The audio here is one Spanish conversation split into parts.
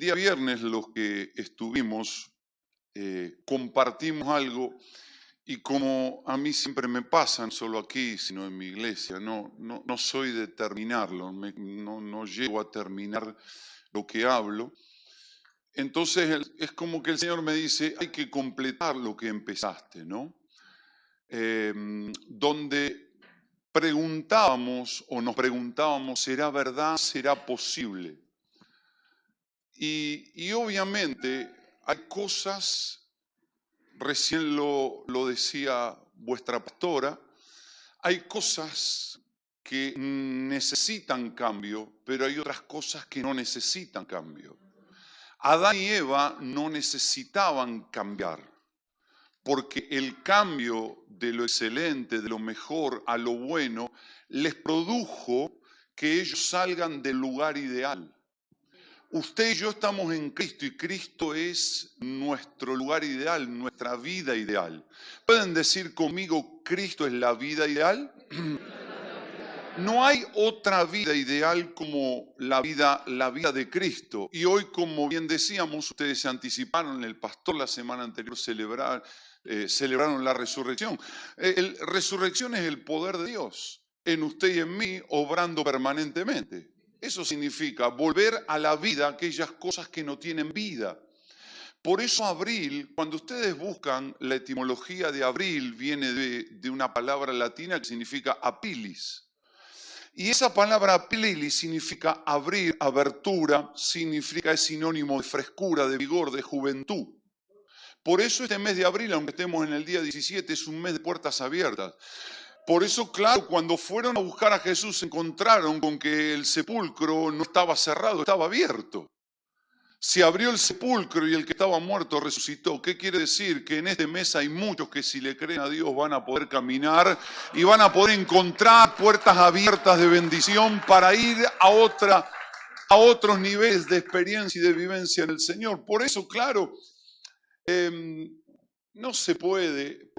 día viernes los que estuvimos compartimos algo y como a mí siempre me pasa, no solo aquí, sino en mi iglesia, no soy de terminarlo, no llego a terminar lo que hablo. Entonces es como que el Señor me dice, hay que completar lo que empezaste, ¿no? Donde preguntábamos o nos preguntábamos, ¿será verdad? ¿Será posible? Y obviamente hay cosas, recién lo decía vuestra pastora, hay cosas que necesitan cambio, pero hay otras cosas que no necesitan cambio. Adán y Eva no necesitaban cambiar, porque el cambio de lo excelente, de lo mejor a lo bueno, les produjo que ellos salgan del lugar ideal. Usted y yo estamos en Cristo y Cristo es nuestro lugar ideal, nuestra vida ideal. ¿Pueden decir conmigo, Cristo es la vida ideal? No hay otra vida ideal como la vida de Cristo. Y hoy, como bien decíamos, ustedes se anticiparon, el pastor la semana anterior celebraron la resurrección. Resurrección es el poder de Dios en usted y en mí, obrando permanentemente. Eso significa volver a la vida aquellas cosas que no tienen vida. Por eso abril, cuando ustedes buscan la etimología de abril, viene de una palabra latina que significa apilis. Y esa palabra apilis significa abrir, abertura, es sinónimo de frescura, de vigor, de juventud. Por eso este mes de abril, aunque estemos en el día 17, es un mes de puertas abiertas. Por eso, claro, cuando fueron a buscar a Jesús se encontraron con que el sepulcro no estaba cerrado, estaba abierto. Se abrió el sepulcro y el que estaba muerto resucitó. ¿Qué quiere decir? Que en este mes hay muchos que si le creen a Dios van a poder caminar y van a poder encontrar puertas abiertas de bendición para ir a otros niveles de experiencia y de vivencia en el Señor. Por eso, claro, no se puede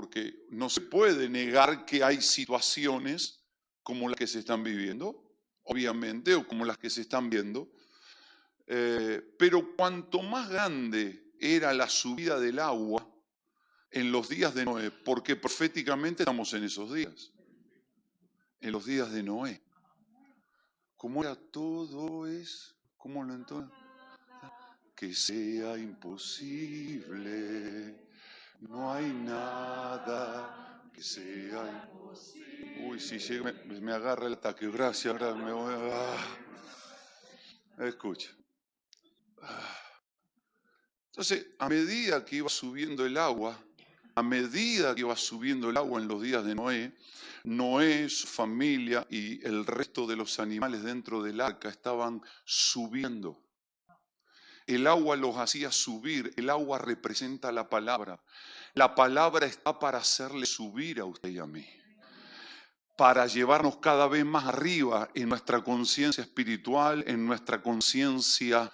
negar que hay situaciones como las que se están viviendo, obviamente, o como las que se están viendo, pero cuanto más grande era la subida del agua en los días de Noé, porque proféticamente estamos en esos días, en los días de Noé, como era todo es, ¿cómo lo entona? Que sea imposible. No hay nada que sea imposible. Uy, si me agarra el ataque, gracias, ahora me voy a... Escucha. Entonces, a medida que iba subiendo el agua en los días de Noé, su familia y el resto de los animales dentro del arca estaban subiendo. El agua los hacía subir, el agua representa la palabra. La palabra está para hacerle subir a usted y a mí, para llevarnos cada vez más arriba en nuestra conciencia espiritual, en nuestra conciencia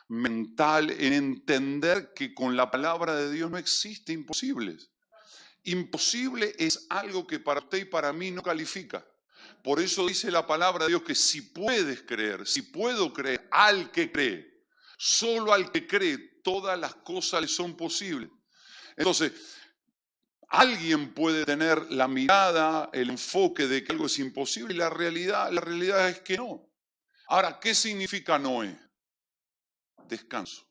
mental, en entender que con la palabra de Dios no existe imposibles. Imposible es algo que para usted y para mí no califica. Por eso dice la palabra de Dios que si puedes creer, si puedo creer, al que cree, solo al que cree, todas las cosas le son posibles. Entonces, alguien puede tener la mirada, el enfoque de que algo es imposible y la realidad es que no. Ahora, ¿qué significa Noé? Descanso.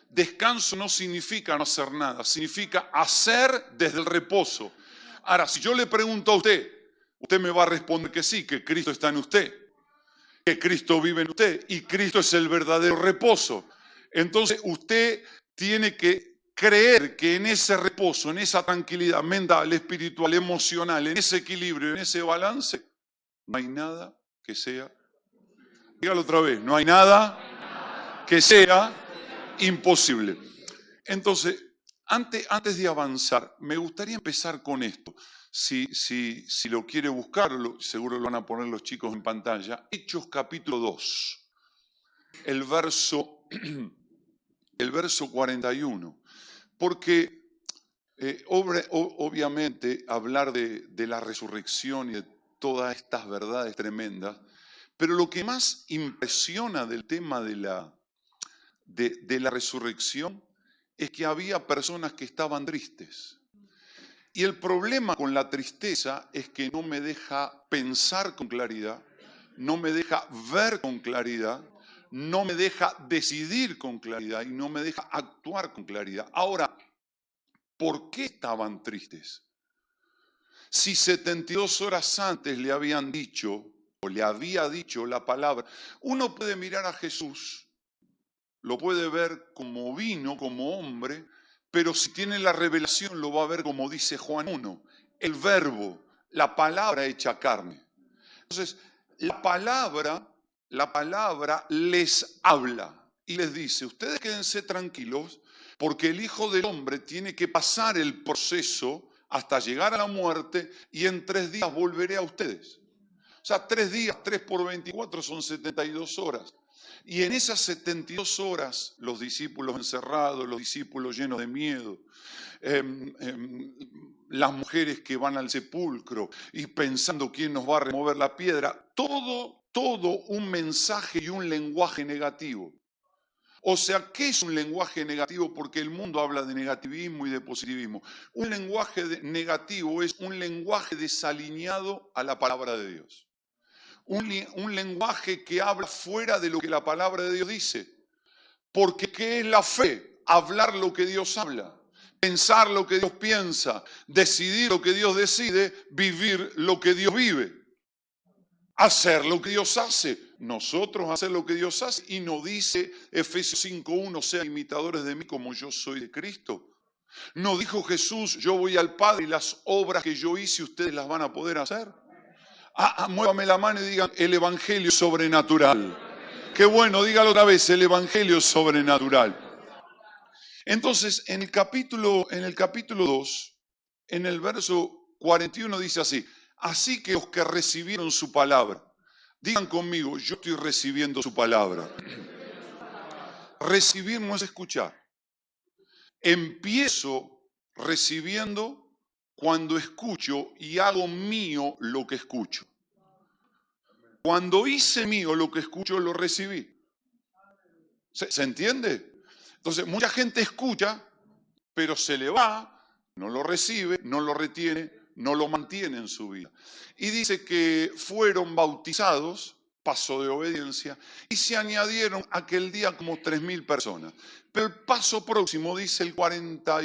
Descanso no significa no hacer nada, significa hacer desde el reposo. Ahora, si yo le pregunto a usted me va a responder que sí, que Cristo está en usted, que Cristo vive en usted y Cristo es el verdadero reposo. Entonces usted tiene que creer que en ese reposo, en esa tranquilidad mental, espiritual, emocional, en ese equilibrio, en ese balance, no hay nada que sea, dígalo otra vez, no hay nada que sea imposible. Entonces, antes de avanzar, me gustaría empezar con esto. Si lo quiere buscar, seguro lo van a poner los chicos en pantalla. Hechos capítulo 2, el verso 41. Porque obviamente hablar de la resurrección y de todas estas verdades tremendas, pero lo que más impresiona del tema de de la resurrección es que había personas que estaban tristes. Y el problema con la tristeza es que no me deja pensar con claridad, no me deja ver con claridad, no me deja decidir con claridad y no me deja actuar con claridad. Ahora, ¿por qué estaban tristes? Si 72 horas antes le habían dicho, o le había dicho la palabra, uno puede mirar a Jesús, lo puede ver como vino, como hombre, pero si tiene la revelación lo va a ver como dice Juan 1, el verbo, la palabra hecha carne. Entonces, la palabra les habla y les dice, ustedes quédense tranquilos porque el Hijo del Hombre tiene que pasar el proceso hasta llegar a la muerte y en 3 días volveré a ustedes. O sea, 3 días, 3 por 24 son 72 horas. Y en esas 72 horas, los discípulos encerrados, los discípulos llenos de miedo, las mujeres que van al sepulcro y pensando quién nos va a remover la piedra, todo un mensaje y un lenguaje negativo. O sea, ¿qué es un lenguaje negativo? Porque el mundo habla de negativismo y de positivismo. Un lenguaje negativo es un lenguaje desalineado a la palabra de Dios. Un lenguaje que habla fuera de lo que la palabra de Dios dice. Porque ¿qué es la fe? Hablar lo que Dios habla, pensar lo que Dios piensa, decidir lo que Dios decide, vivir lo que Dios vive, hacer lo que Dios hace. Nosotros hacer lo que Dios hace. Y no dice Efesios 5:1, sean imitadores de mí como yo soy de Cristo. No dijo Jesús, yo voy al Padre y las obras que yo hice ustedes las van a poder hacer. Muévame la mano y digan, el Evangelio es sobrenatural. Qué bueno, dígalo otra vez, el Evangelio es sobrenatural. Entonces, en el capítulo 2, en el verso 41 dice así, así que los que recibieron su palabra, digan conmigo, yo estoy recibiendo su palabra. Recibir no es escuchar. Empiezo recibiendo cuando escucho y hago mío lo que escucho. Cuando hice mío lo que escucho, lo recibí. ¿Se entiende? Entonces, mucha gente escucha, pero se le va, no lo recibe, no lo retiene, no lo mantiene en su vida. Y dice que fueron bautizados, paso de obediencia, y se añadieron aquel día como 3.000 personas. Pero el paso próximo dice el 40,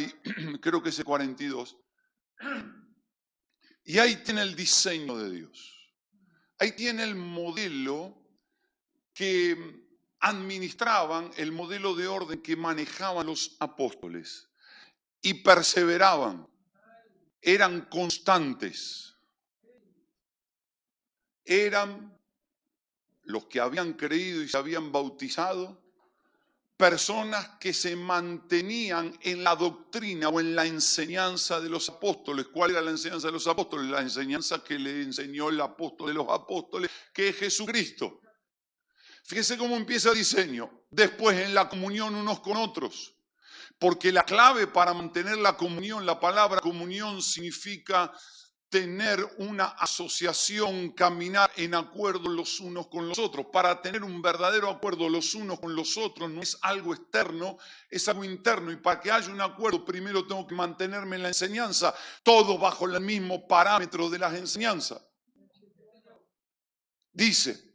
creo que es el 42, y ahí tiene el diseño de Dios. Ahí tiene el modelo que administraban, el modelo de orden que manejaban los apóstoles. Y perseveraban, eran constantes, eran los que habían creído y se habían bautizado, personas que se mantenían en la doctrina o en la enseñanza de los apóstoles. ¿Cuál era la enseñanza de los apóstoles? La enseñanza que le enseñó el apóstol de los apóstoles, que es Jesucristo. Fíjese cómo empieza el diseño. Después en la comunión unos con otros. Porque la clave para mantener la comunión, la palabra comunión significa tener una asociación, caminar en acuerdo los unos con los otros. Para tener un verdadero acuerdo los unos con los otros no es algo externo, es algo interno. Y para que haya un acuerdo, primero tengo que mantenerme en la enseñanza, todo bajo el mismo parámetro de las enseñanzas. Dice,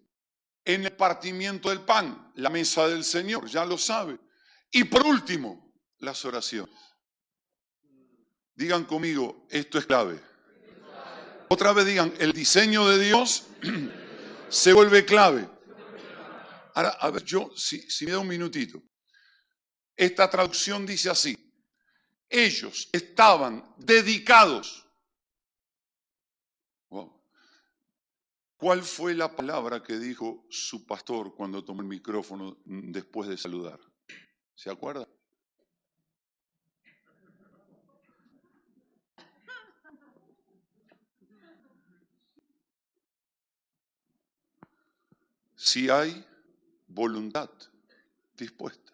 en el partimiento del pan, la mesa del Señor, ya lo sabe. Y por último, las oraciones. Digan conmigo, esto es clave. Otra vez digan, el diseño de Dios se vuelve clave. Ahora, a ver, si me da un minutito. Esta traducción dice así. Ellos estaban dedicados. Wow. ¿Cuál fue la palabra que dijo su pastor cuando tomó el micrófono después de saludar? ¿Se acuerda? Si hay voluntad dispuesta.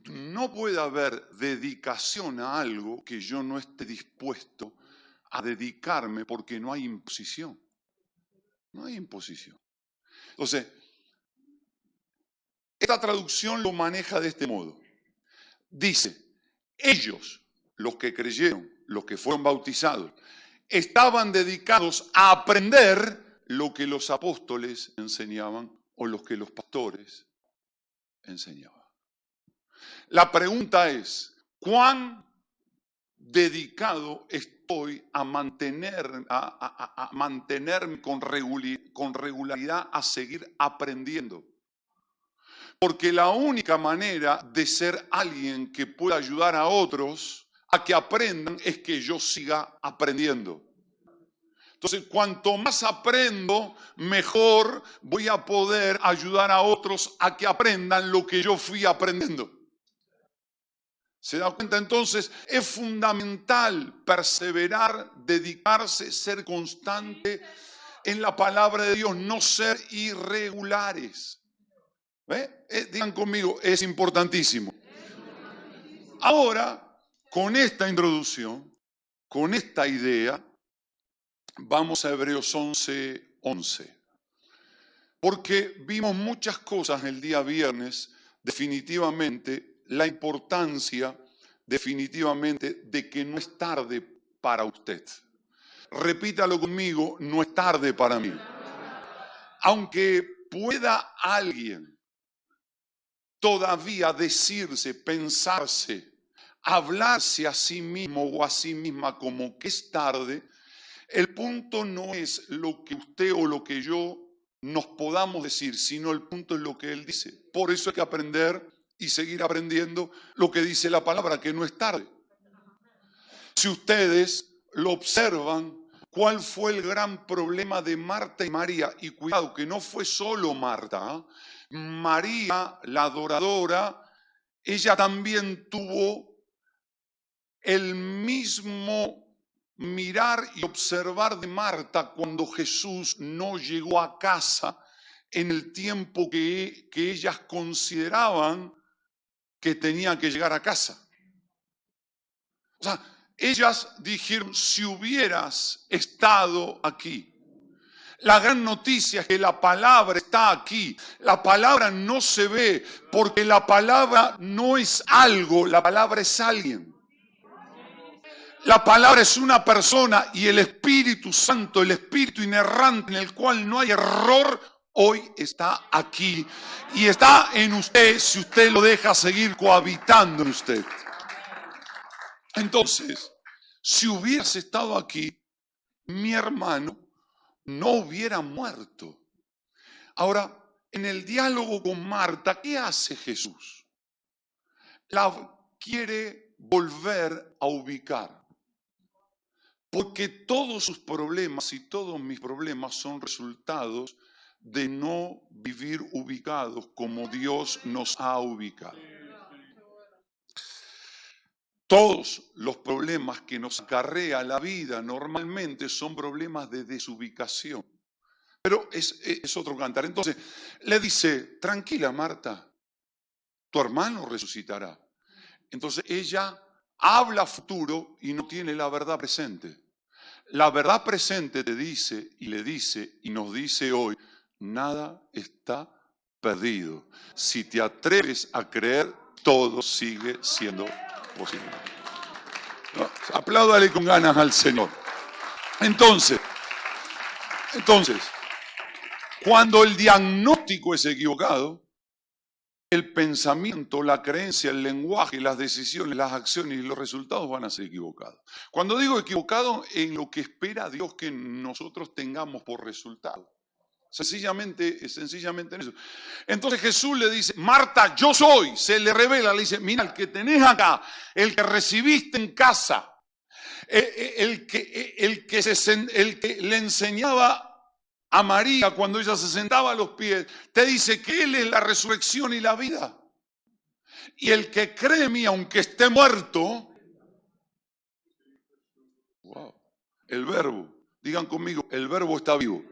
No puede haber dedicación a algo que yo no esté dispuesto a dedicarme porque no hay imposición. No hay imposición. Entonces, Esta traducción lo maneja de este modo. Dice, ellos, los que creyeron, los que fueron bautizados, estaban dedicados a aprender lo que los apóstoles enseñaban o lo que los pastores enseñaban. La pregunta es, ¿cuán dedicado estoy a mantenerme con regularidad a seguir aprendiendo? Porque la única manera de ser alguien que pueda ayudar a otros a que aprendan es que yo siga aprendiendo. Entonces, cuanto más aprendo, mejor voy a poder ayudar a otros a que aprendan lo que yo fui aprendiendo. ¿Se da cuenta? Entonces, es fundamental perseverar, dedicarse, ser constante en la palabra de Dios, no ser irregulares. Digan conmigo, es importantísimo. Ahora, con esta introducción, con esta idea, vamos a Hebreos 11:11. Porque vimos muchas cosas el día viernes, definitivamente, la importancia, definitivamente, de que no es tarde para usted. Repítalo conmigo, no es tarde para mí. Aunque pueda alguien todavía decirse, pensarse, hablarse a sí mismo o a sí misma como que es tarde, el punto no es lo que usted o lo que yo nos podamos decir, sino el punto es lo que Él dice. Por eso hay que aprender y seguir aprendiendo lo que dice la palabra, que no es tarde. Si ustedes lo observan, ¿cuál fue el gran problema de Marta y María? Y cuidado, que no fue solo Marta, ¿eh? María, la adoradora, ella también tuvo el mismo mirar y observar de Marta cuando Jesús no llegó a casa en el tiempo que ellas consideraban que tenía que llegar a casa. O sea, ellas dijeron, si hubieras estado aquí. La gran noticia es que la palabra está aquí. La palabra no se ve porque la palabra no es algo, la palabra es alguien. La palabra es una persona y el Espíritu Santo, el Espíritu inerrante en el cual no hay error, hoy está aquí y está en usted si usted lo deja seguir cohabitando en usted. Entonces, si hubieras estado aquí, mi hermano no hubiera muerto. Ahora, en el diálogo con Marta, ¿qué hace Jesús? La quiere volver a ubicar. Porque todos sus problemas y todos mis problemas son resultados de no vivir ubicados como Dios nos ha ubicado. Todos los problemas que nos acarrea la vida normalmente son problemas de desubicación. Pero es otro cantar. Entonces, le dice, tranquila Marta, tu hermano resucitará. Entonces, ella habla futuro y no tiene la verdad presente. La verdad presente te dice y le dice y nos dice hoy, nada está perdido. Si te atreves a creer, todo sigue siendo posible. ¿No? Apláudale con ganas al Señor. Entonces, cuando el diagnóstico es equivocado, el pensamiento, la creencia, el lenguaje, las decisiones, las acciones y los resultados van a ser equivocados. Cuando digo equivocado, en lo que espera Dios que nosotros tengamos por resultado. Sencillamente en eso. Entonces Jesús le dice, Marta, yo soy. Se le revela, le dice, mira, el que tenés acá, el que recibiste en casa, el que le enseñaba a María cuando ella se sentaba a los pies, te dice que Él es la resurrección y la vida. Y el que cree en mí, aunque esté muerto, wow, el verbo, digan conmigo, el verbo está vivo.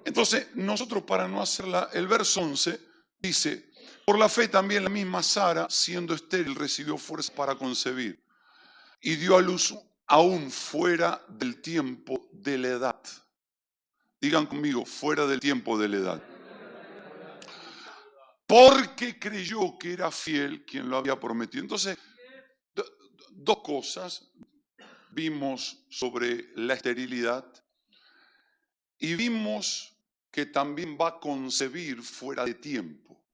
Entonces, nosotros para no hacerla, el verso 11 dice, por la fe también la misma Sara, siendo estéril, recibió fuerza para concebir y dio a luz aún fuera del tiempo de la edad. Digan conmigo, fuera del tiempo de la edad. porque creyó que era fiel quien lo había prometido. Entonces, dos cosas vimos sobre la esterilidad y vimos que también va a concebir fuera de tiempo.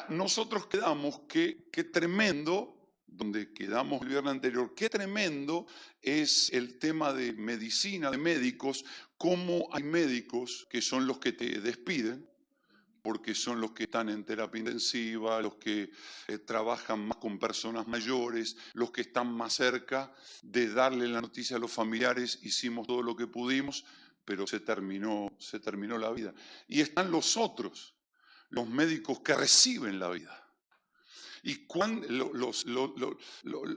Nosotros quedamos qué tremendo, donde quedamos el viernes anterior, qué tremendo es el tema de medicina, de médicos, cómo hay médicos que son los que te despiden, porque son los que están en terapia intensiva, los que trabajan más con personas mayores, los que están más cerca de darle la noticia a los familiares, hicimos todo lo que pudimos, pero se terminó la vida. Y están los otros, los médicos que reciben la vida. Y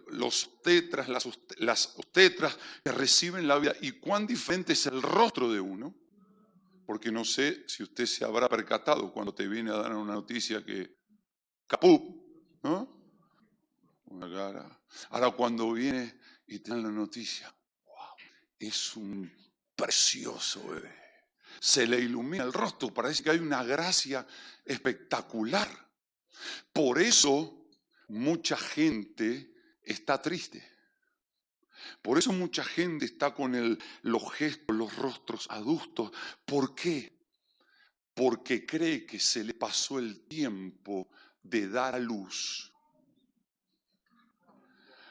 los tetras, las obstetras que reciben la vida, y cuán diferente es el rostro de uno. Porque no sé si usted se habrá percatado cuando te viene a dar una noticia que capú, ¿no? Una cara. Ahora cuando viene y te dan la noticia, wow, es un precioso bebé. Se le ilumina el rostro, parece que hay una gracia espectacular. Por eso mucha gente está triste. Por eso mucha gente está con los gestos, los rostros adustos. ¿Por qué? Porque cree que se le pasó el tiempo de dar a luz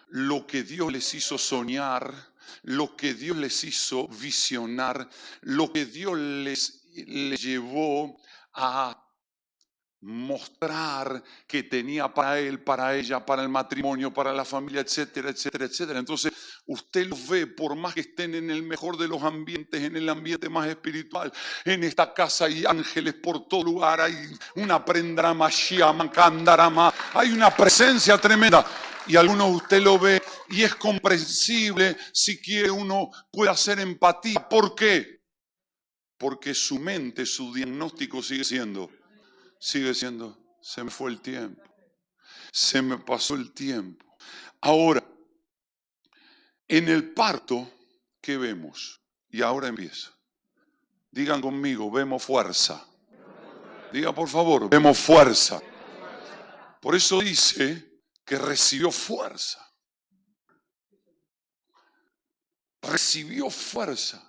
lo que Dios les hizo soñar, lo que Dios les hizo visionar, lo que Dios les llevó a mostrar que tenía para él, para ella, para el matrimonio, para la familia, etcétera, etcétera, etcétera. Entonces, usted los ve, por más que estén en el mejor de los ambientes, en el ambiente más espiritual, en esta casa hay ángeles por todo lugar, hay una prendrama, shiama, kandarama, hay una presencia tremenda. Y algunos usted lo ve y es comprensible, si quiere uno puede hacer empatía. ¿Por qué? Porque su mente, su diagnóstico sigue siendo, se me fue el tiempo, se me pasó el tiempo. Ahora, en el parto, ¿qué vemos? Y ahora empieza. Digan conmigo, vemos fuerza. Diga por favor, vemos fuerza. Por eso dice que recibió fuerza. Recibió fuerza.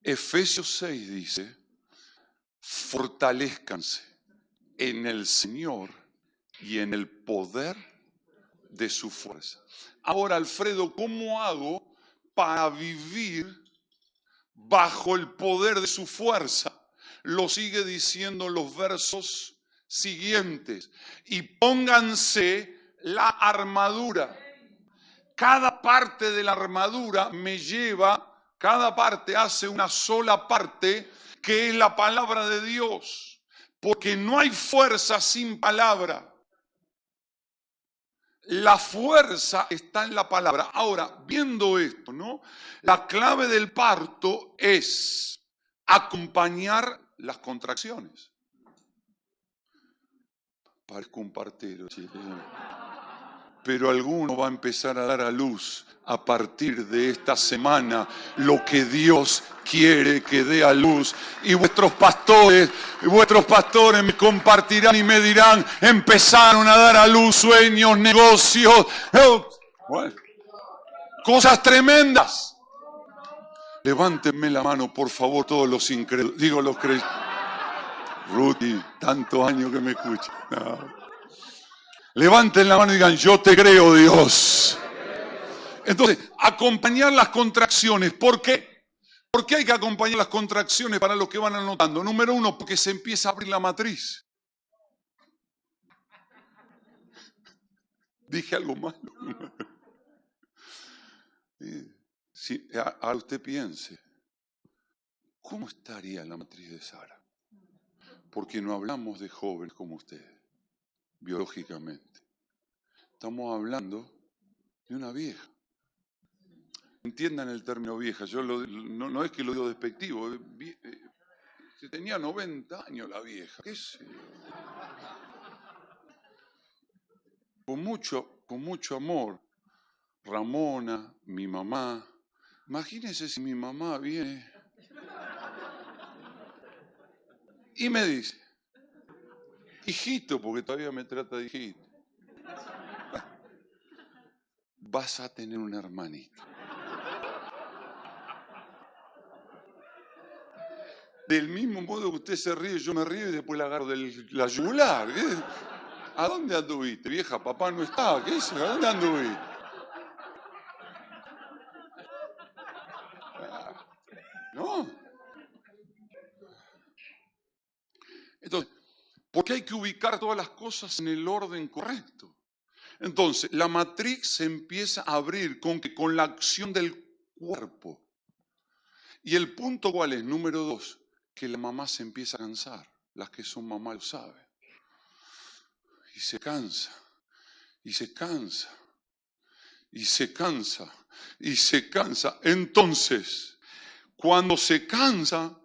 Efesios 6 dice, fortalezcanse en el Señor y en el poder de su fuerza. Ahora, Alfredo, ¿cómo hago para vivir bajo el poder de su fuerza? Lo sigue diciendo los versos siguientes. Y pónganse la armadura. Cada parte de la armadura me lleva, cada parte hace una sola parte, que es la palabra de Dios. Porque no hay fuerza sin palabra. La fuerza está en la palabra. Ahora, viendo esto, ¿no? La clave del parto es acompañar las contracciones. Parezco un partero, pero alguno va a empezar a dar a luz a partir de esta semana lo que Dios quiere que dé a luz. Y vuestros pastores me compartirán y me dirán, empezaron a dar a luz sueños, negocios, bueno, cosas tremendas. Levántenme la mano, por favor, todos los incrédulos. Digo los creyentes. Ruti, tantos años que me escuchan. No. Levanten la mano y digan, yo te creo, Dios. Entonces, acompañar las contracciones. ¿Por qué? ¿Por qué hay que acompañar las contracciones para los que van anotando? Número uno, porque se empieza a abrir la matriz. Dije algo malo. Sí, ahora usted piense, ¿cómo estaría la matriz de Sara? Porque no hablamos de jóvenes como usted, biológicamente. Estamos hablando de una vieja. Entiendan el término vieja, yo no es que lo digo despectivo, tenía 90 años la vieja, qué sé. Con mucho amor. Ramona, mi mamá. Imagínense si mi mamá viene. Y me dice, hijito, porque todavía me trata de hijito, vas a tener una hermanita. Del mismo modo que usted se ríe, yo me río y después la agarro de la yugular. ¿A dónde anduviste, vieja? Papá no está. ¿Qué hizo? ¿A dónde anduviste? ¿No? Entonces, porque hay que ubicar todas las cosas en el orden correcto. Entonces, la matriz se empieza a abrir con la acción del cuerpo. Y el punto, ¿cuál es? Número 2, que la mamá se empieza a cansar. Las que son mamás lo saben. Y se cansa, y se cansa, y se cansa, y se cansa. Entonces, cuando se cansa,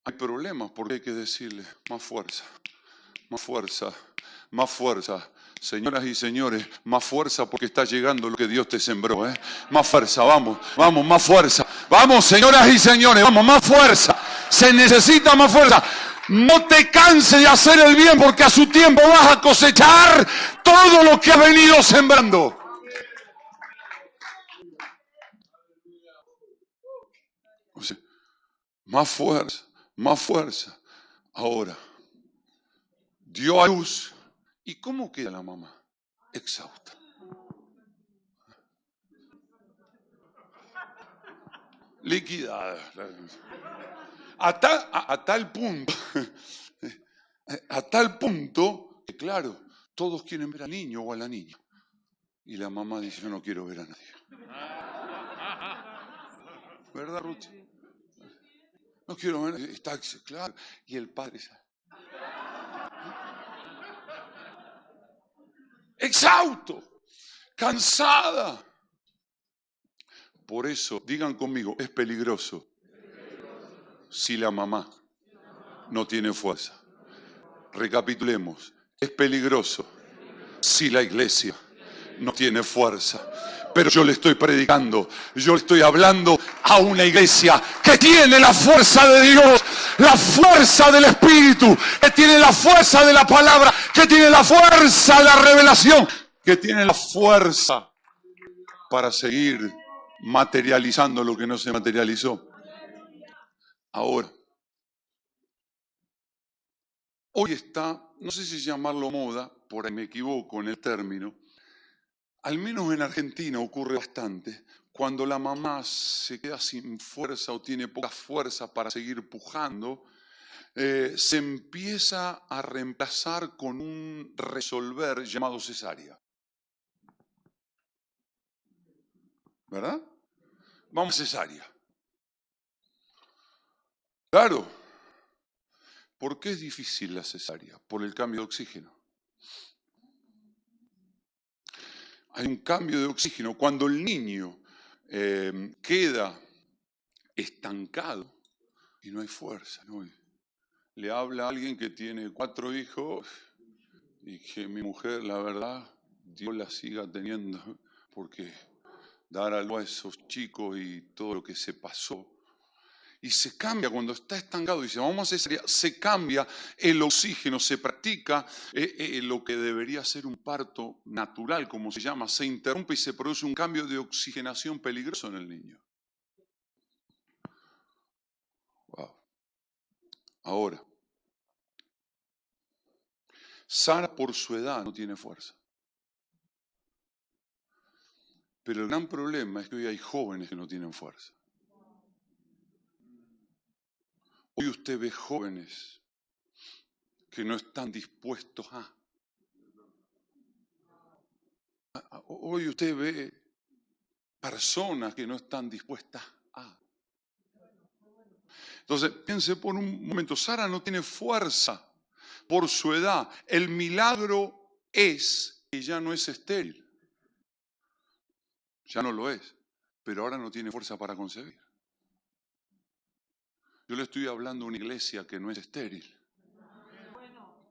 hay problemas porque hay que decirle más fuerza, más fuerza, más fuerza. Señoras y señores, más fuerza porque está llegando lo que Dios te sembró. Más fuerza, vamos, vamos, más fuerza. Vamos, señoras y señores, vamos, más fuerza. Se necesita más fuerza. No te canses de hacer el bien porque a su tiempo vas a cosechar todo lo que has venido sembrando. O sea, más fuerza, más fuerza. Ahora, dio a luz. ¿Y cómo queda la mamá? Exhausta. Liquidada. A tal punto que, claro, todos quieren ver al niño o a la niña. Y la mamá dice, yo no quiero ver a nadie. ¿Verdad, Ruth? No quiero ver a nadie. Está claro. Y el padre dice, exhausto, cansada. Por eso, digan conmigo, es peligroso si la mamá no tiene fuerza. Recapitulemos, es peligroso si la iglesia no tiene fuerza. Pero yo le estoy predicando, yo le estoy hablando a una iglesia que tiene la fuerza de Dios, la fuerza del Espíritu, que tiene la fuerza de la palabra, que tiene la fuerza de la revelación, que tiene la fuerza para seguir materializando lo que no se materializó. Ahora, hoy está, no sé si llamarlo moda, por ahí me equivoco en el término, al menos en Argentina ocurre bastante, cuando la mamá se queda sin fuerza o tiene poca fuerza para seguir pujando, se empieza a reemplazar con un resolver llamado cesárea. ¿Verdad? Vamos a cesárea. Claro. ¿Por qué es difícil la cesárea? Por el cambio de oxígeno. Hay un cambio de oxígeno. Cuando el niño queda estancado y no hay fuerza, ¿no? Le habla a alguien que tiene 4 hijos y que mi mujer, la verdad, Dios la siga teniendo, porque dar a luz a esos chicos y todo lo que se pasó. Y se cambia cuando está estancado, dice, vamos a hacer, se cambia el oxígeno, se practica lo que debería ser un parto natural, como se llama, se interrumpe y se produce un cambio de oxigenación peligroso en el niño. Wow. Ahora, Sara por su edad no tiene fuerza. Pero el gran problema es que hoy hay jóvenes que no tienen fuerza. Hoy usted ve jóvenes que no están dispuestos a. Hoy usted ve personas que no están dispuestas a. Entonces, piense por un momento, Sara no tiene fuerza por su edad. El milagro es que ya no es estéril. Ya no lo es, pero ahora no tiene fuerza para concebir. Yo le estoy hablando a una iglesia que no es estéril,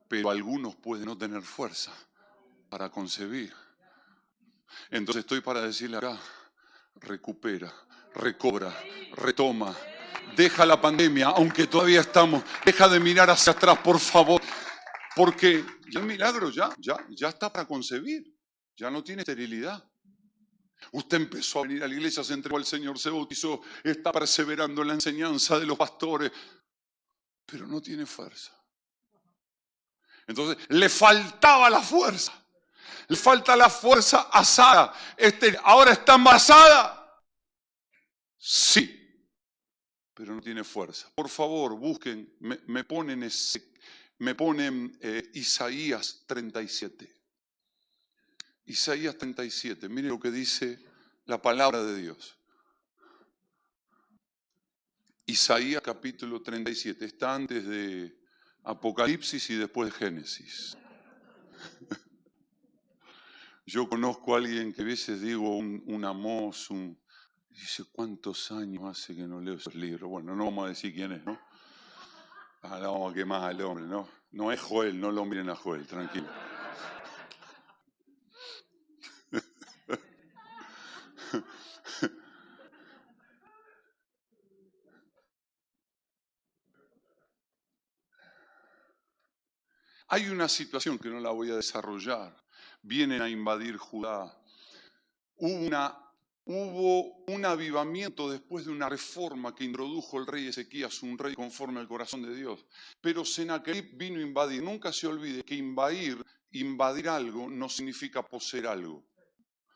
pero algunos pueden no tener fuerza para concebir. Entonces estoy para decirle acá, recupera, recobra, retoma, Deja la pandemia, aunque todavía estamos. Deja de mirar hacia atrás, por favor. Porque ya el milagro ya está para concebir. Ya no tiene esterilidad. Usted empezó a venir a la iglesia, se entregó al Señor, se bautizó, está perseverando en la enseñanza de los pastores, pero no tiene fuerza. Entonces, le faltaba la fuerza. Le falta la fuerza a Sara. Ahora está embarazada. Sí, pero no tiene fuerza. Por favor, busquen, me ponen Isaías 37. Isaías 37, miren lo que dice la palabra de Dios. Isaías capítulo 37, está antes de Apocalipsis y después de Génesis. Yo conozco a alguien que a veces digo un Amós, dice, ¿cuántos años hace que no leo esos libros? Bueno, no vamos a decir quién es, ¿no? Ah, no vamos a quemar al hombre, ¿no? No es Joel, no lo miren a Joel, tranquilo. Hay una situación que no la voy a desarrollar. Vienen a invadir Judá. Hubo un avivamiento después de una reforma que introdujo el rey Ezequías, un rey conforme al corazón de Dios. Pero Sennacherib vino a invadir. Nunca se olvide que invadir algo no significa poseer algo.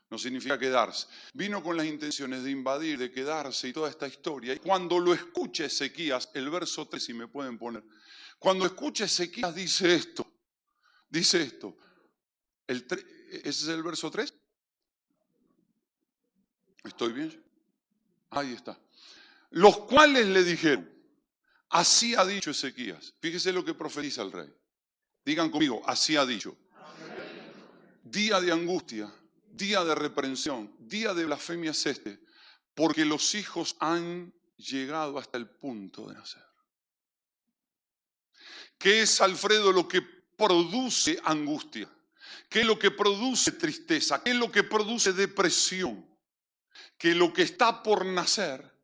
No significa quedarse. Vino con las intenciones de invadir, de quedarse y toda esta historia. Y cuando lo escuche Ezequías, el verso 3, si me pueden poner. Cuando escuche Ezequías dice esto. ¿Ese es el verso 3? ¿Estoy bien? Ahí está. Los cuales le dijeron, así ha dicho Ezequías. Fíjese lo que profetiza el rey. Digan conmigo, así ha dicho. Día de angustia, día de reprensión, día de blasfemia es este, porque los hijos han llegado hasta el punto de nacer. ¿Qué es, Alfredo, lo que produce angustia? ¿Qué es lo que produce tristeza? ¿Qué es lo que produce depresión? Que lo que está por nacer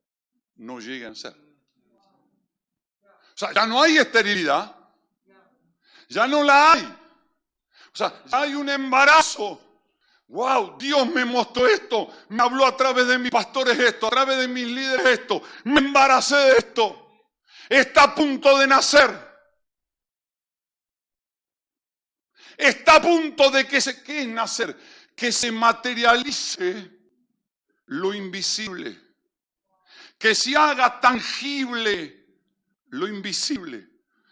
no llegue a nacer. O sea, ya no hay esterilidad. Ya no la hay. O sea, ya hay un embarazo. Wow, Dios me mostró esto. Me habló a través de mis pastores esto, a través de mis líderes esto. Me embaracé de esto. Está a punto de nacer. Está a punto de ¿qué es nacer? Que se materialice lo invisible. Que se haga tangible lo invisible.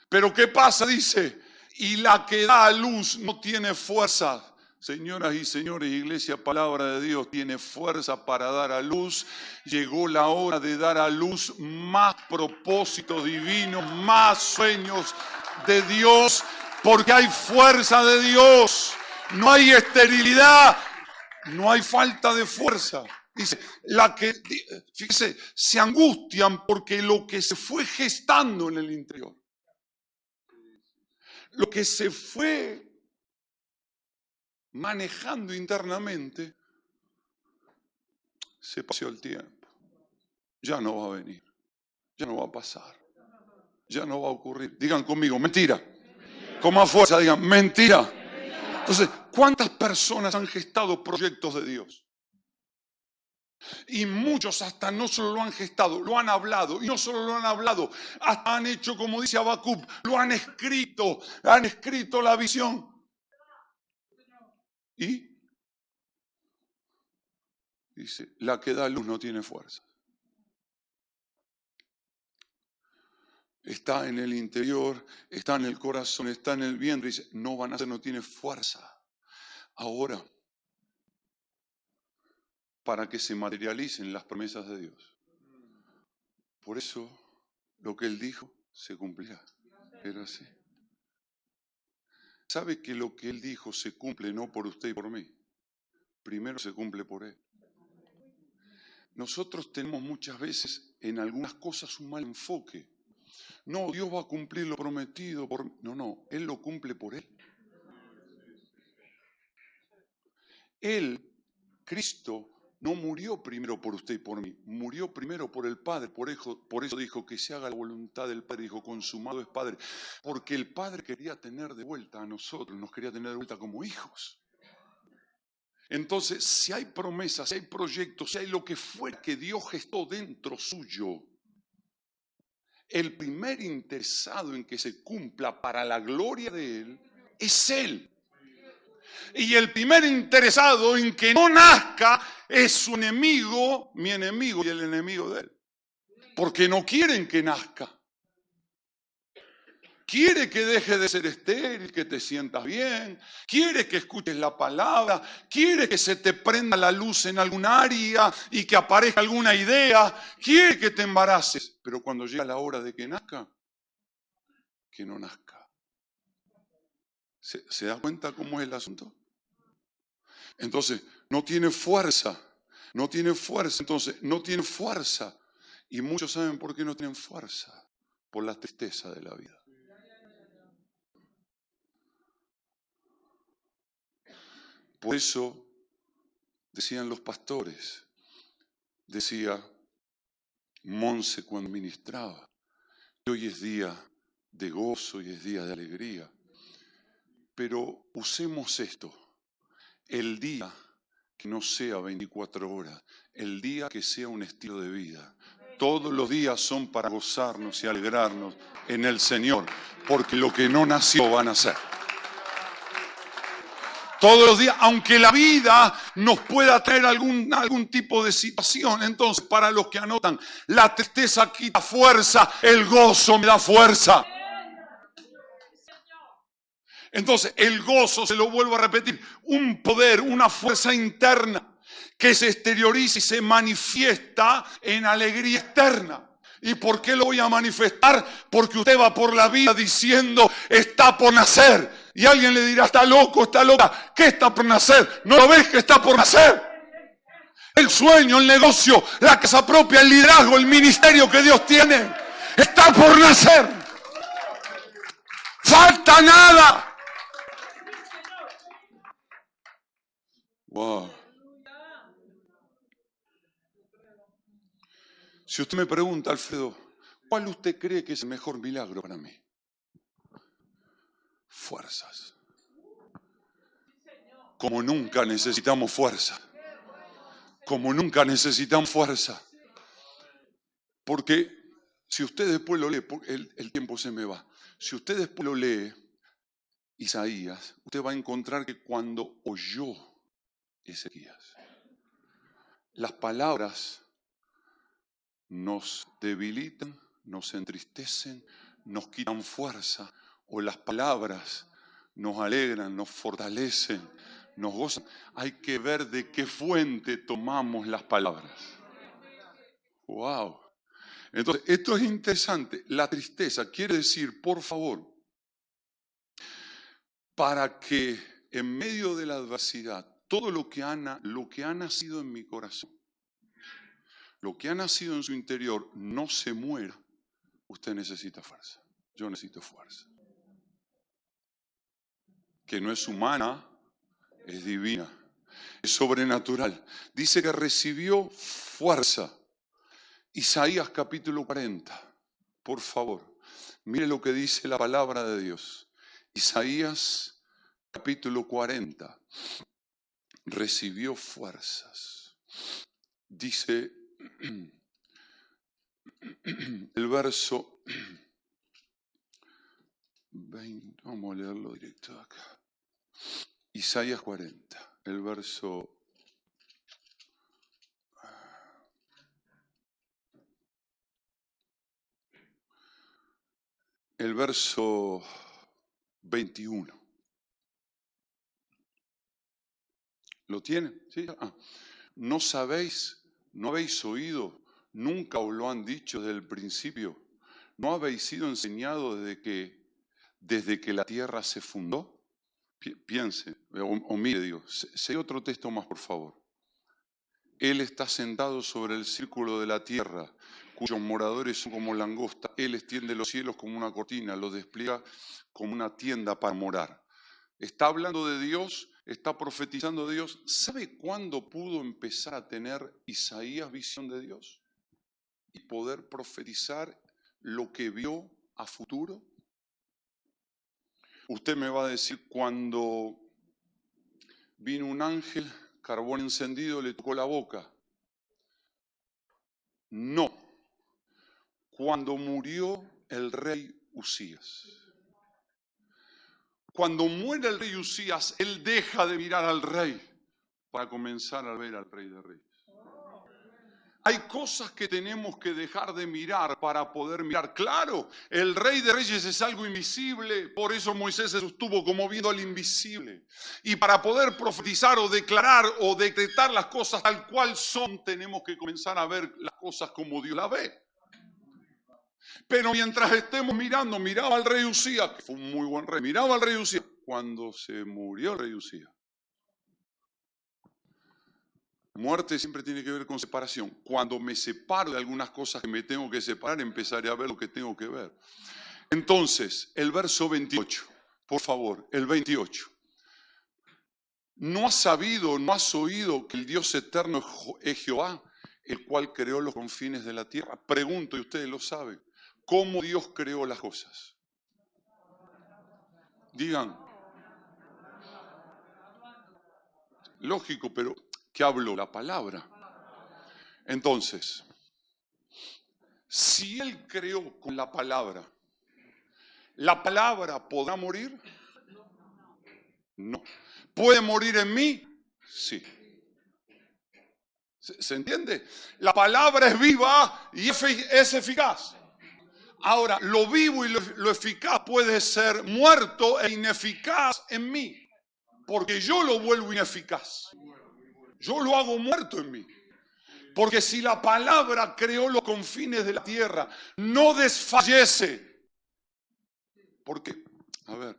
Pero ¿qué pasa? Dice, y la que da a luz no tiene fuerza. Señoras y señores, iglesia, palabra de Dios, tiene fuerza para dar a luz. Llegó la hora de dar a luz más propósitos divinos, más sueños de Dios, porque hay fuerza de Dios. No hay esterilidad, no hay falta de fuerza. Dice, fíjese, se angustian porque lo que se fue gestando en el interior, lo que se fue manejando internamente, se pasó el tiempo. Ya no va a venir, ya no va a pasar, ya no va a ocurrir. Digan conmigo, mentira. Con más fuerza digan, mentira. Entonces, ¿cuántas personas han gestado proyectos de Dios? Y muchos hasta no solo lo han gestado, lo han hablado. Y no solo lo han hablado, hasta han hecho, como dice Habacuc, lo han escrito la visión. Y dice, la que da luz no tiene fuerza. Está en el interior, está en el corazón, está en el vientre. Dice, no van a nacer, no tiene fuerza. Ahora, para que se materialicen las promesas de Dios. Por eso, lo que Él dijo se cumplirá. Pero así. ¿Sabe que lo que Él dijo se cumple no por usted y por mí? Primero se cumple por Él. Nosotros tenemos muchas veces en algunas cosas un mal enfoque. No, Dios va a cumplir lo prometido. No, Él lo cumple por Él. Él, Cristo, no murió primero por usted y por mí, murió primero por el Padre. Por eso dijo que se haga la voluntad del Padre. Dijo, consumado es Padre. Porque el Padre quería tener de vuelta a nosotros, nos quería tener de vuelta como hijos. Entonces, si hay promesas, si hay proyectos, si hay lo que fuera que Dios gestó dentro suyo, el primer interesado en que se cumpla para la gloria de Él es Él. Y el primer interesado en que no nazca es su enemigo, mi enemigo y el enemigo de Él. Porque no quieren que nazca. Quiere que deje de ser estéril, que te sientas bien, quiere que escuches la palabra, quiere que se te prenda la luz en algún área y que aparezca alguna idea, quiere que te embaraces, pero cuando llega la hora de que nazca, que no nazca. ¿Se da cuenta cómo es el asunto? Entonces, no tiene fuerza, entonces no tiene fuerza. Y muchos saben por qué no tienen fuerza, por la tristeza de la vida. Por eso decían los pastores, decía Monse cuando ministraba, que hoy es día de gozo y es día de alegría. Pero usemos esto, el día que no sea 24 horas, el día que sea un estilo de vida. Todos los días son para gozarnos y alegrarnos en el Señor, porque lo que no nació va a nacer. Todos los días, aunque la vida nos pueda traer algún tipo de situación. Entonces, para los que anotan, la tristeza quita fuerza, el gozo me da fuerza. Entonces, el gozo, se lo vuelvo a repetir, un poder, una fuerza interna que se exterioriza y se manifiesta en alegría externa. ¿Y por qué lo voy a manifestar? Porque usted va por la vida diciendo, está por nacer. Y alguien le dirá, está loco, está loca. ¿Qué está por nacer? ¿No lo ves que está por nacer? El sueño, el negocio, la casa propia, el liderazgo, el ministerio que Dios tiene, está por nacer. Falta nada. Wow. Si usted me pregunta, Alfredo, ¿cuál usted cree que es el mejor milagro para mí? Fuerzas. Como nunca necesitamos fuerza. Como nunca necesitamos fuerza. Porque si usted después lo lee, el tiempo se me va. Si usted después lo lee, Isaías, usted va a encontrar que cuando oyó Ezequías, las palabras nos debilitan, nos entristecen, nos quitan fuerza, o las palabras nos alegran, nos fortalecen, nos gozan. Hay que ver de qué fuente tomamos las palabras. ¡Wow! Entonces, esto es interesante. La tristeza quiere decir, por favor, para que en medio de la adversidad, todo lo que ha nacido en mi corazón, lo que ha nacido en su interior no se muera, usted necesita fuerza. Yo necesito fuerza. Que no es humana, es divina, es sobrenatural. Dice que recibió fuerza. Isaías capítulo 40, por favor, mire lo que dice la palabra de Dios. Isaías capítulo 40, recibió fuerzas. Dice el verso 20, vamos a leerlo directo acá. Isaías 40, el verso 21. ¿Lo tienen? ¿Sí? ¿No sabéis, no habéis oído, nunca os lo han dicho desde el principio? ¿No habéis sido enseñados desde que la tierra se fundó? Piense, o mire, digo, sé otro texto más, por favor. Él está sentado sobre el círculo de la tierra, cuyos moradores son como langosta. Él extiende los cielos como una cortina, los despliega como una tienda para morar. Está hablando de Dios está profetizando de Dios. ¿Sabe cuándo pudo empezar a tener Isaías visión de Dios? Y poder profetizar lo que vio a futuro. Usted me va a decir, cuando vino un ángel, carbón encendido, le tocó la boca. No, cuando murió el rey Usías. Cuando muere el rey Usías, él deja de mirar al rey para comenzar a ver al rey de reyes. Hay cosas que tenemos que dejar de mirar para poder mirar. Claro, el rey de reyes es algo invisible, por eso Moisés se sostuvo como viendo al invisible. Y para poder profetizar o declarar o decretar las cosas tal cual son, tenemos que comenzar a ver las cosas como Dios las ve. Pero mientras estemos mirando, miraba al rey Usías, que fue un muy buen rey, miraba al rey Usías. Cuando se murió el rey Usías, muerte siempre tiene que ver con separación. Cuando me separo de algunas cosas que me tengo que separar, empezaré a ver lo que tengo que ver. Entonces, el verso 28, por favor, el 28. ¿No has sabido, no has oído que el Dios eterno es Jehová, el cual creó los confines de la tierra? Pregunto, y ustedes lo saben, ¿cómo Dios creó las cosas? Digan. Lógico, pero ¿qué habló? La palabra. Entonces, si Él creó con ¿la palabra podrá morir? No. ¿Puede morir en mí? Sí. ¿Se entiende? La palabra es viva y es eficaz. Ahora, lo vivo y lo eficaz puede ser muerto e ineficaz en mí, porque yo lo vuelvo ineficaz. Yo lo hago muerto en mí. Porque si la palabra creó los confines de la tierra, no desfallece. Porque, a ver,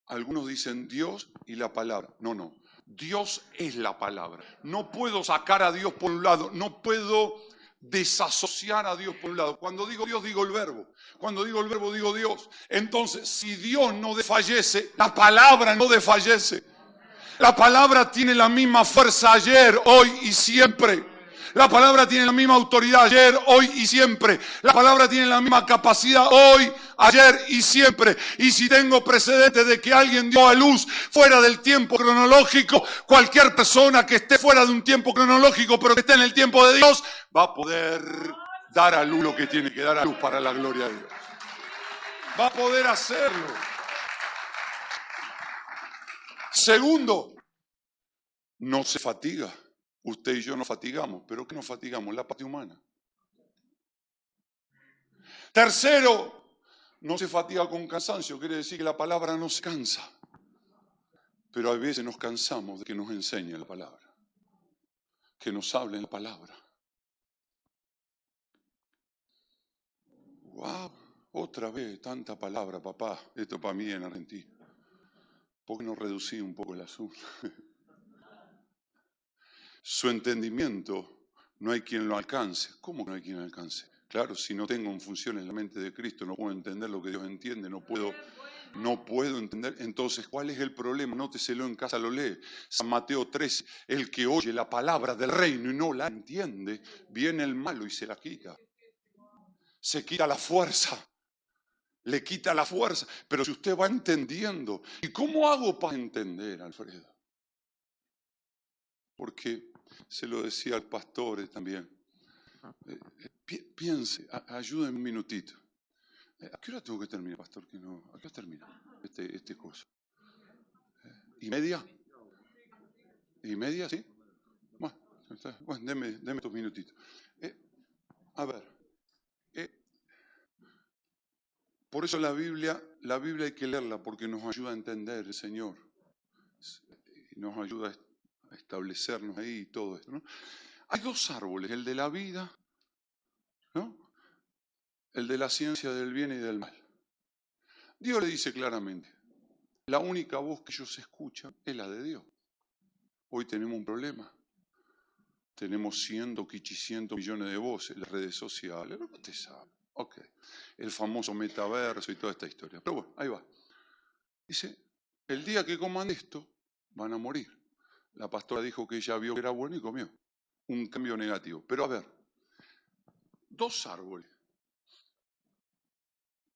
algunos dicen Dios y la palabra. No. Dios es la palabra. No puedo sacar a Dios por un lado. No puedo desasociar a Dios por un lado. Cuando digo Dios, digo el verbo. Cuando digo el verbo, digo Dios. Entonces, si Dios no desfallece, la palabra no desfallece. La palabra tiene la misma fuerza ayer, hoy y siempre. La palabra tiene la misma autoridad ayer, hoy y siempre. La palabra tiene la misma capacidad hoy, ayer y siempre. Y si tengo precedentes de que alguien dio a luz fuera del tiempo cronológico, cualquier persona que esté fuera de un tiempo cronológico, pero que esté en el tiempo de Dios, va a poder dar a luz lo que tiene que dar a luz para la gloria de Dios. Va a poder hacerlo. Segundo, no se fatiga. Usted y yo nos fatigamos, pero ¿qué nos fatigamos? La parte humana. Tercero, no se fatiga con cansancio, quiere decir que la palabra no se cansa. Pero a veces nos cansamos de que nos enseñe la palabra, que nos hable la palabra. ¡Wow! Otra vez tanta palabra, papá. Esto para mí en Argentina. ¿Por qué no reducí un poco el asunto? Su entendimiento no hay quien lo alcance. ¿Cómo que no hay quien lo alcance? Claro, si no tengo en función en la mente de Cristo, no puedo entender lo que Dios entiende, no puedo entender. Entonces, ¿cuál es el problema? Nóteselo en casa, lo lee. San Mateo 3, el que oye la palabra del reino y no la entiende, viene el malo y se la quita. Se quita la fuerza. Le quita la fuerza. Pero si usted va entendiendo, ¿y cómo hago para entender, Alfredo? Porque se lo decía al pastor también. Piense, ayúdenme un minutito. ¿A qué hora tengo que terminar, pastor? Que no, ¿a qué hora termina este cosa? ¿Y media? ¿Y media, sí? Bueno, deme 2 minutitos. A ver, por eso la Biblia hay que leerla porque nos ayuda a entender el Señor. Nos ayuda a establecernos ahí y todo esto, ¿no? Hay 2 árboles, el de la vida, ¿no? El de la ciencia del bien y del mal. Dios le dice claramente, la única voz que ellos escuchan es la de Dios. Hoy tenemos un problema. Tenemos 100 millones de voces en las redes sociales. ¿No? Usted sabe. Ok. El famoso metaverso y toda esta historia. Pero bueno, ahí va. Dice, el día que coman esto, van a morir. La pastora dijo que ella vio que era bueno y comió. Un cambio negativo. Pero a ver, 2 árboles.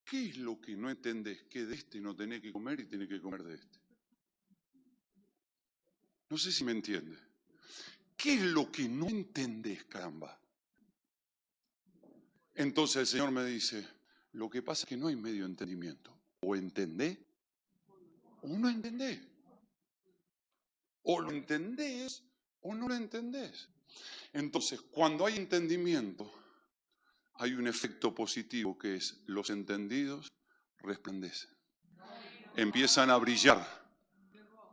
¿Qué es lo que no entendés? Que de este no tenés que comer y tenés que comer de este. No sé si me entiendes. ¿Qué es lo que no entendés, caramba? Entonces el Señor me dice, lo que pasa es que no hay medio entendimiento. O entendés o no entendés. O lo entendés o no lo entendés. Entonces, cuando hay entendimiento, hay un efecto positivo que es los entendidos resplandecen. Empiezan a brillar.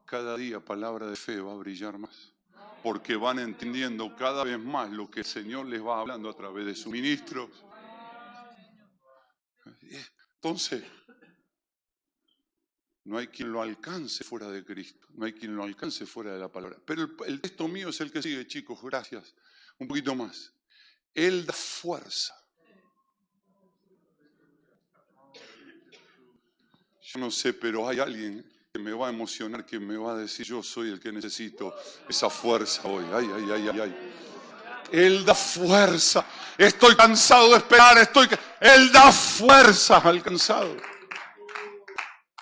Cada día palabra de fe va a brillar más. Porque van entendiendo cada vez más lo que el Señor les va hablando a través de sus ministros. Entonces, no hay quien lo alcance fuera de Cristo. No hay quien lo alcance fuera de la palabra. Pero el texto mío es el que sigue, chicos, gracias. Un poquito más. Él da fuerza. Yo no sé, pero hay alguien que me va a emocionar, que me va a decir, yo soy el que necesito esa fuerza hoy. Ay, ay, ay, ay, ay. Él da fuerza. Estoy cansado de esperar. Él da fuerza al cansado.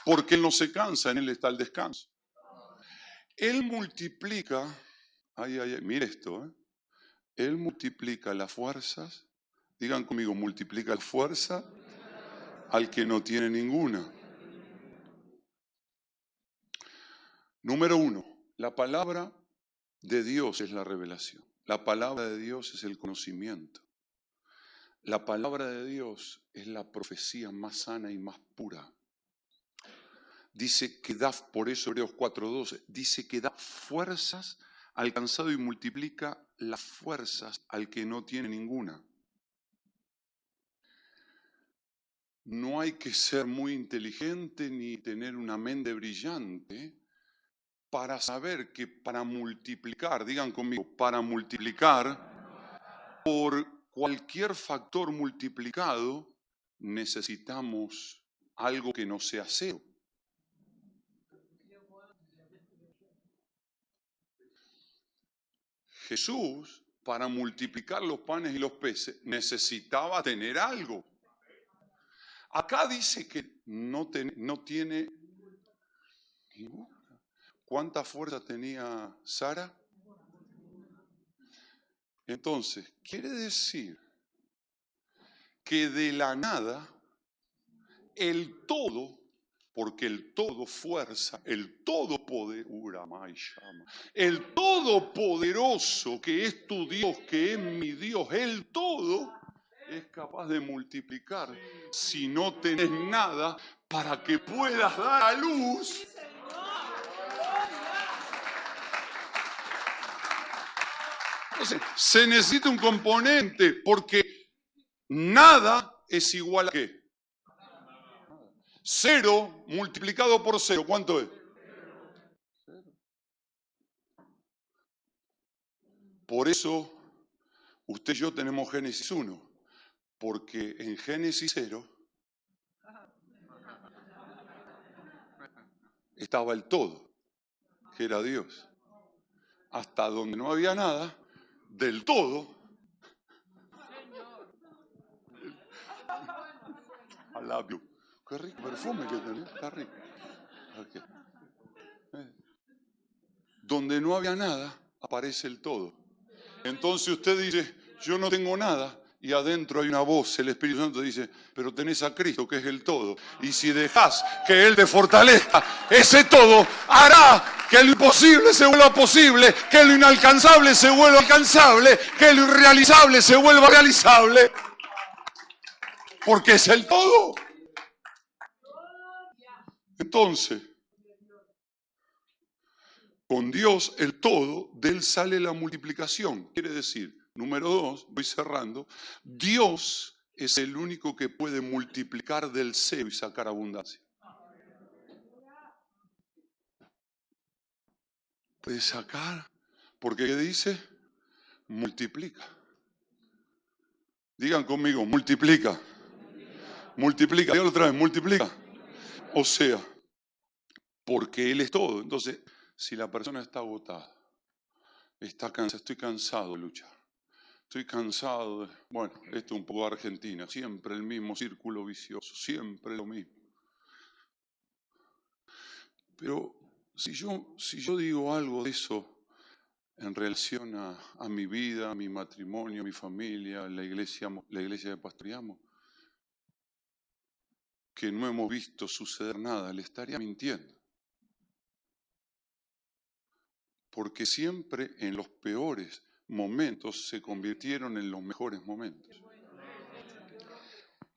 Porque Él no se cansa, en Él está el descanso. Él multiplica, ay, ay, ay, mire esto, Él multiplica las fuerzas, digan conmigo, multiplica la fuerza al que no tiene ninguna. Número 1, la palabra de Dios es la revelación. La palabra de Dios es el conocimiento. La palabra de Dios es la profecía más sana y más pura. Dice que da, por eso Hebreos 4:12, dice que da fuerzas al cansado y multiplica las fuerzas al que no tiene ninguna. No hay que ser muy inteligente ni tener una mente brillante para saber que para multiplicar, digan conmigo, para multiplicar por cualquier factor multiplicado necesitamos algo que no sea cero. Jesús, para multiplicar los panes y los peces, necesitaba tener algo. Acá dice que no tiene... ¿Cuánta fuerza tenía Sara? Entonces, quiere decir que de la nada, el todo, porque el todo fuerza, el todopoderoso que es tu Dios, que es mi Dios, el todo es capaz de multiplicar si no tenés nada para que puedas dar a luz. Entonces, se necesita un componente porque nada es igual a ¿qué? 0 multiplicado por 0, ¿cuánto es? 0. Por eso, usted y yo tenemos Génesis 1, porque en Génesis 0 estaba el todo, que era Dios. Hasta donde no había nada, del todo, I love you. Qué rico perfume que tenés, está rico. Okay. Donde no había nada, aparece el todo. Entonces usted dice, yo no tengo nada, y adentro hay una voz, el Espíritu Santo dice, pero tenés a Cristo que es el todo. Y si dejás que Él te fortalezca, ese todo hará que lo imposible se vuelva posible, que lo inalcanzable se vuelva alcanzable, que lo irrealizable se vuelva realizable. Porque es el todo. Entonces, con Dios el todo, de Él sale la multiplicación. Quiere decir, número 2, voy cerrando, Dios es el único que puede multiplicar del cero y sacar abundancia. Puede sacar, porque ¿qué dice? Multiplica. Digan conmigo, multiplica. Multiplica, dígalo otra vez, multiplica. O sea, porque Él es todo. Entonces, Si la persona está agotada, está cansada, estoy cansado de luchar, estoy cansado de... Bueno, esto es un poco Argentina, siempre el mismo círculo vicioso, siempre lo mismo. Pero si yo digo algo de eso en relación a mi vida, a mi matrimonio, a mi familia, la iglesia que pastoreamos, que no hemos visto suceder nada, le estaría mintiendo. Porque siempre en los peores momentos se convirtieron en los mejores momentos.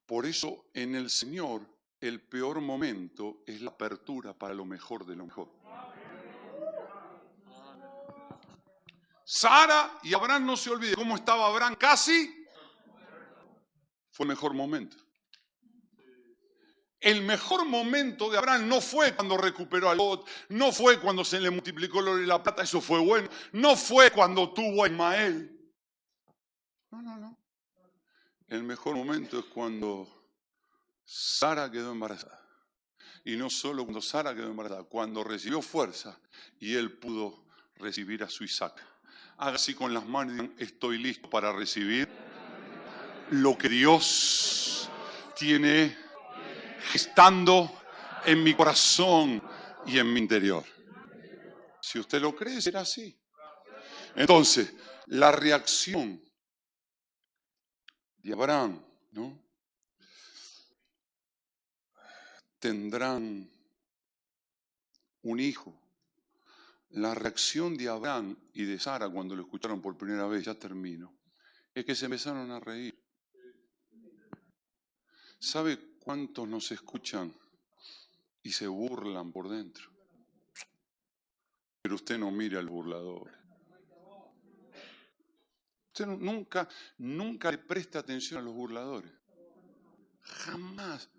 Por eso en el Señor el peor momento es la apertura para lo mejor de lo mejor. Sara y Abraham, no se olvide cómo estaba Abraham casi, fue el mejor momento. El mejor momento de Abraham no fue cuando recuperó a Lot, no fue cuando se le multiplicó el oro y la plata, eso fue bueno, no fue cuando tuvo a Ismael. No. El mejor momento es cuando Sara quedó embarazada. Y no solo cuando Sara quedó embarazada, cuando recibió fuerza y él pudo recibir a su Isaac. Haga así con las manos y digan, estoy listo para recibir lo que Dios tiene gestando en mi corazón y en mi interior. Si usted lo cree, será así. Entonces, la reacción de Abraham, ¿no? Tendrán un hijo. La reacción de Abraham y de Sara cuando lo escucharon por primera vez, ya termino, es que se empezaron a reír. ¿Sabe cuántos nos escuchan y se burlan por dentro? Pero usted no mira al burlador. Usted nunca le presta atención a los burladores. Jamás.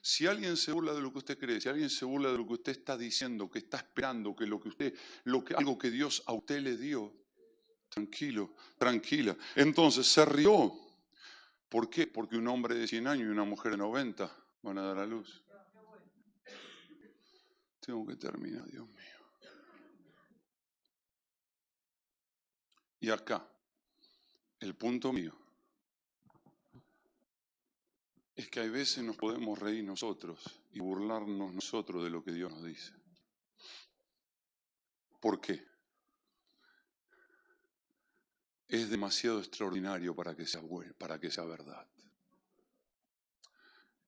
Si alguien se burla de lo que usted cree, si alguien se burla de lo que usted está diciendo, que está esperando, que algo que Dios a usted le dio, tranquilo, tranquila. Entonces se rió. ¿Por qué? Porque un hombre de 100 años y una mujer de 90 van a dar a luz. Tengo que terminar, Dios mío. Y acá, el punto mío es que hay veces nos podemos reír nosotros y burlarnos nosotros de lo que Dios nos dice. ¿Por qué? Es demasiado extraordinario para que sea bueno, para que sea verdad.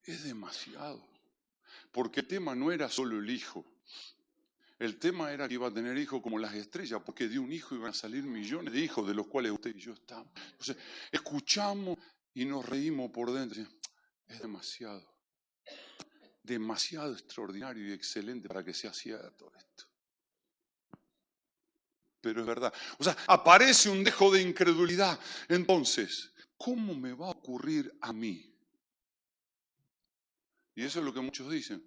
Es demasiado. Porque el tema no era solo el hijo. El tema era que iba a tener hijos como las estrellas, porque de un hijo iban a salir millones de hijos, de los cuales usted y yo estamos. Entonces, escuchamos y nos reímos por dentro. Es demasiado extraordinario y excelente para que sea cierto esto. Pero es verdad. O sea, aparece un dejo de incredulidad. Entonces, ¿cómo me va a ocurrir a mí? Y eso es lo que muchos dicen.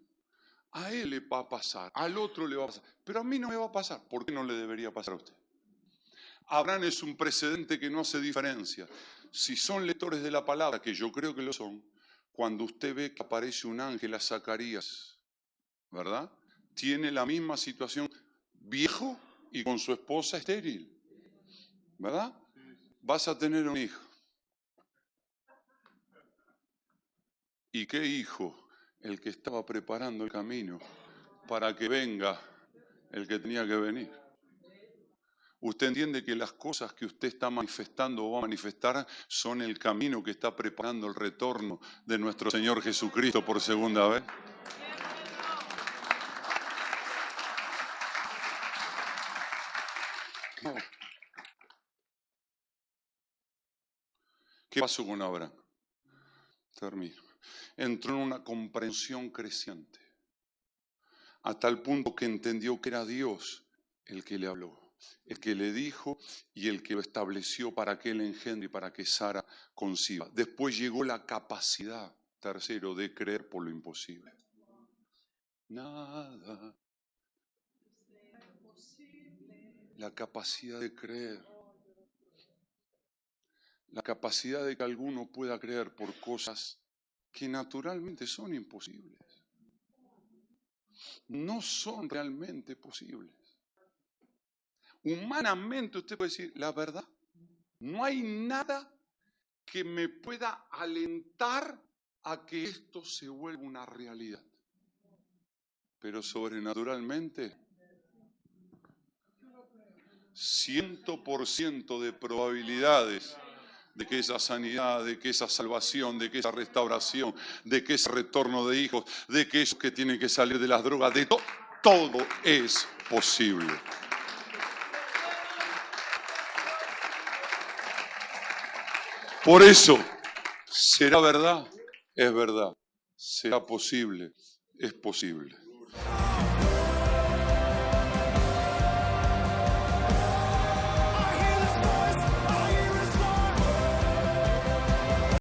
A él le va a pasar, al otro le va a pasar, pero a mí no me va a pasar. ¿Por qué no le debería pasar a usted? Abraham es un precedente que no hace diferencia. Si son lectores de la palabra, que yo creo que lo son, cuando usted ve que aparece un ángel a Zacarías, ¿verdad? Tiene la misma situación, viejo y con su esposa estéril, ¿verdad? Vas a tener un hijo. ¿Y qué hijo? El que estaba preparando el camino para que venga el que tenía que venir. Usted entiende que las cosas que usted está manifestando o va a manifestar son el camino que está preparando el retorno de nuestro Señor Jesucristo por segunda vez. No. ¿Qué pasó con Abraham? Termino. Entró en una comprensión creciente, a tal punto que entendió que era Dios el que le habló, el que le dijo y el que lo estableció para que él engendre y para que Sara conciba. Después llegó la capacidad, tercero, de creer por lo imposible. Nada. La capacidad de creer. La capacidad de que alguno pueda creer por cosas que naturalmente son imposibles. No son realmente posibles. humanamente usted puede decir, la verdad, no hay nada que me pueda alentar a que esto se vuelva una realidad. Pero sobrenaturalmente, 100% de probabilidades de que esa sanidad, de que esa salvación, de que esa restauración, de que ese retorno de hijos, de que esos que tienen que salir de las drogas, de todo es posible. Por eso, ¿será verdad? Es verdad. ¿Será posible? Es posible.